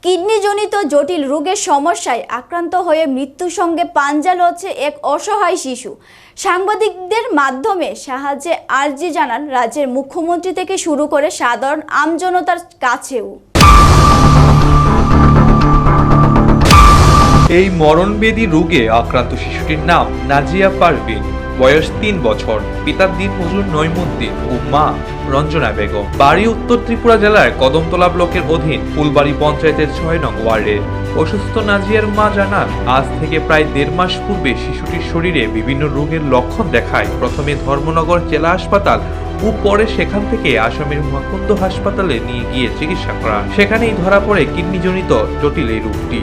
কিডনিজনিত জটিল রোগের সমস্যায় আক্রান্ত হয়ে মৃত্যুর সঙ্গে পাঞ্জা লড়ছে এক অসহায় শিশু। সাংবাদিকদের মাধ্যমে সাহায্যে আর্জি জানান রাজ্যের মুখ্যমন্ত্রী থেকে শুরু করে সাধারণ আমজনতার কাছেও। এই মরণবেদী রোগে আক্রান্ত শিশুটির নাম নাজিয়া পারভিন, বয়স 3 বছর। পিতার দিনমজুর নইমুদ্দিন ও মা রঞ্জনা বেগম। বাড়ি উত্তর ত্রিপুরা জেলার কদমতলা ব্লকের অধীন ফুলবাড়ি পঞ্চায়েতের 6 নং ওয়ার্ডে। অসুস্থ নাজিয়ার মা জানান, আজ থেকে প্রায় 1.5 মাস পূর্বে শিশুটির শরীরে বিভিন্ন রোগের লক্ষণ দেখায়। প্রথমে ধর্মনগর জেলা হাসপাতাল ও পরে সেখান থেকে আসামের মুকুন্দ হাসপাতালে নিয়ে গিয়ে চিকিৎসা করা। সেখানেই ধরা পড়ে কিডনিজনিত জটিল এই রোগটি।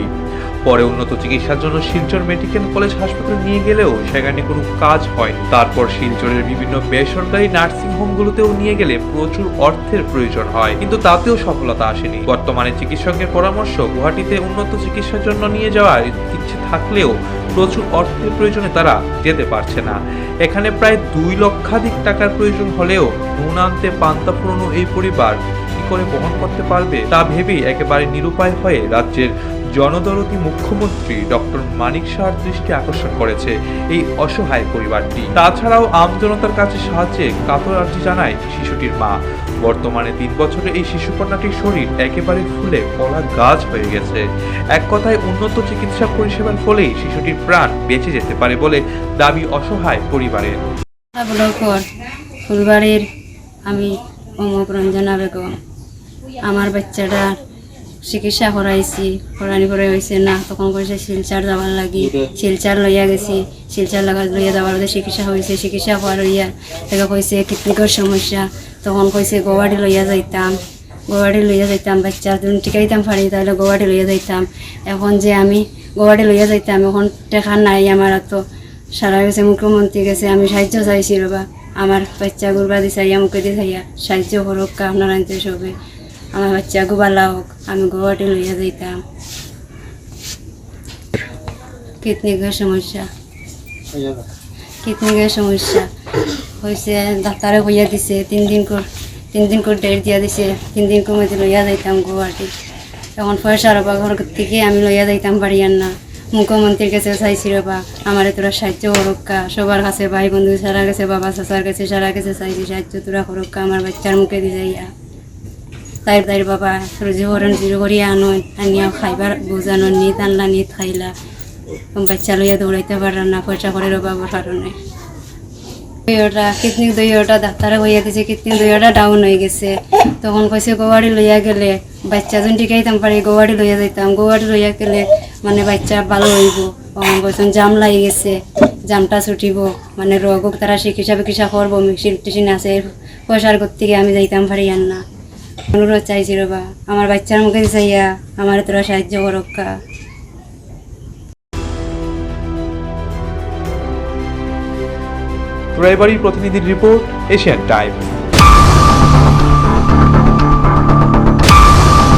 পরে উন্নত চিকিৎসার জন্য শিলচর মেডিকেল কলেজ হাসপাতালে নিয়ে গেলেও সেখানে কোনো কাজ হয়। তারপর শিলচরের বিভিন্ন বেসরকারি নার্সিং হোমগুলোতেও নিয়ে গেলে প্রচুর অর্থের প্রয়োজন হয়, কিন্তু তাতেও সফলতা আসেনি। বর্তমানে চিকিৎসকের পরামর্শ, গুয়াহাটিতে উন্নত চিকিৎসার জন্য নিয়ে যাওয়ার ইচ্ছে থাকলেও প্রচুর অর্থের প্রয়োজনে তারা যেতে পারছে না। এখানে প্রায় 2 লক্ষাধিক টাকার প্রয়োজন হলেও নুন আনতে পান্তা ফুরনো এই পরিবার কি করে বহন করতে পারবে তা ভেবেই একেবারে নিরুপায় হয়ে রাজ্যের জনদরদি মুখ্যমন্ত্রী ডক্টর মানিক শাহর দৃষ্টি আকর্ষণ করেছে এই অসহায় পরিবারটি। তাছাড়াও আমজনতার কাছে সাহায্যে কাতর আর্জি জানায় শিশুটির মা। বর্তমানে 3 বছরের এই শিশুকন্যাটির শরীর একেবারে ফুলে কলা গাছ হয়ে গেছে। এক কথায় উন্নত চিকিৎসা পরিষেবার ফলেই শিশুটির প্রাণ বেঁচে যেতে পারে বলে দাবি অসহায় পরিবারের। ফুলবাড়ির আমি রঞ্জনা বেগম। আমার বাচ্চাটা চিকিৎসা করাইছি, করানি পরে হয়েছে না, তখন কইছে শিলচার যাবার লাগি। শিলচার লইয়া গেছি, শিলচার লইয়া যাওয়ার চিকিৎসা হয়েছে। চিকিৎসা হওয়ার লইয়া তাকে কইছে কিডনির সমস্যা, তখন কইছে গুয়াহাটি লইয়া যাইতাম। বাচ্চা যদি টিকাইতাম পারি তাহলে গুয়াহাটি লইয়া যাইতাম। এখন যে আমি গুয়াহাটি লইয়া যাইতাম, এখন টেকা নাই আমার। তো সারা গেছে, মুখ্যমন্ত্রী গেছে, আমি সাহায্য চাইছি রবা। আমার বাচ্চা গুরবা দি চাইয়া, মুখে দি চাইয়া সাহায্য করুক আপনার আনতে সবে। আমার বাচ্চা গুবালা হোক, আমি গুয়াহাটি লইয়া যাইতাম। কিডনির সমস্যা হয়েছে, ডাক্তারে কইয়া দিছে 3 দিন করে ডেট দিয়া দিছে। 3 দিন কমে লইয়া যাইতাম গুয়াহাটি। তখন পয়সা রবা ঘর থেকে আমি লইয়া যাইতাম পারি আর না। মুখ্যমন্ত্রীর কাছে চাইছি রবা, আমার তোরা সাহায্য করুকা। সবার কাছে, ভাই বন্ধু সারা গেছে, বাবা চাচার কাছে সারা গেছে, চাইছি সাহায্য তোরা করুকা। আমার বাচ্চার মুখে দি যাইয়া তাই বাবা রোজি হরণ জিরো করিয়া আনিয়া খাইবার বোঝানো নি টানলা নি খাইলা। বাচ্চা লইয়া দৌড়াইতে পারে না, পয়সা করে রবাবার কারণে। কিডনি দইটা ডাক্তারে হইয়া দিছে, কিডনি দইটা ডাউন হয়ে গেছে। তখন কইছে গুয়াহাটি লইয়া গেলে বাচ্চা যদি টিকাইতাম পারি, গুয়াহাটি লইয়া যাইতাম। গুয়াহাটি লইয়া গেলে মানে বাচ্চা ভালো হইব। বলছেন জাম লাগি গেছে, জামটা ছুটিব, মানে রোগ তারা চিকিৎসা করবো, মেশিন টেশিন আছে, পয়সার ঘর থেকে আমি যাইতাম পারি আর না। অনুরোধ চাইছি রবা, আমার বাচ্চার মুখে চাইয়া আমার তোরা সাহায্য করক্কা। রায়বাড়ির প্রতিনিধির রিপোর্ট, এশিয়ান টাইমস।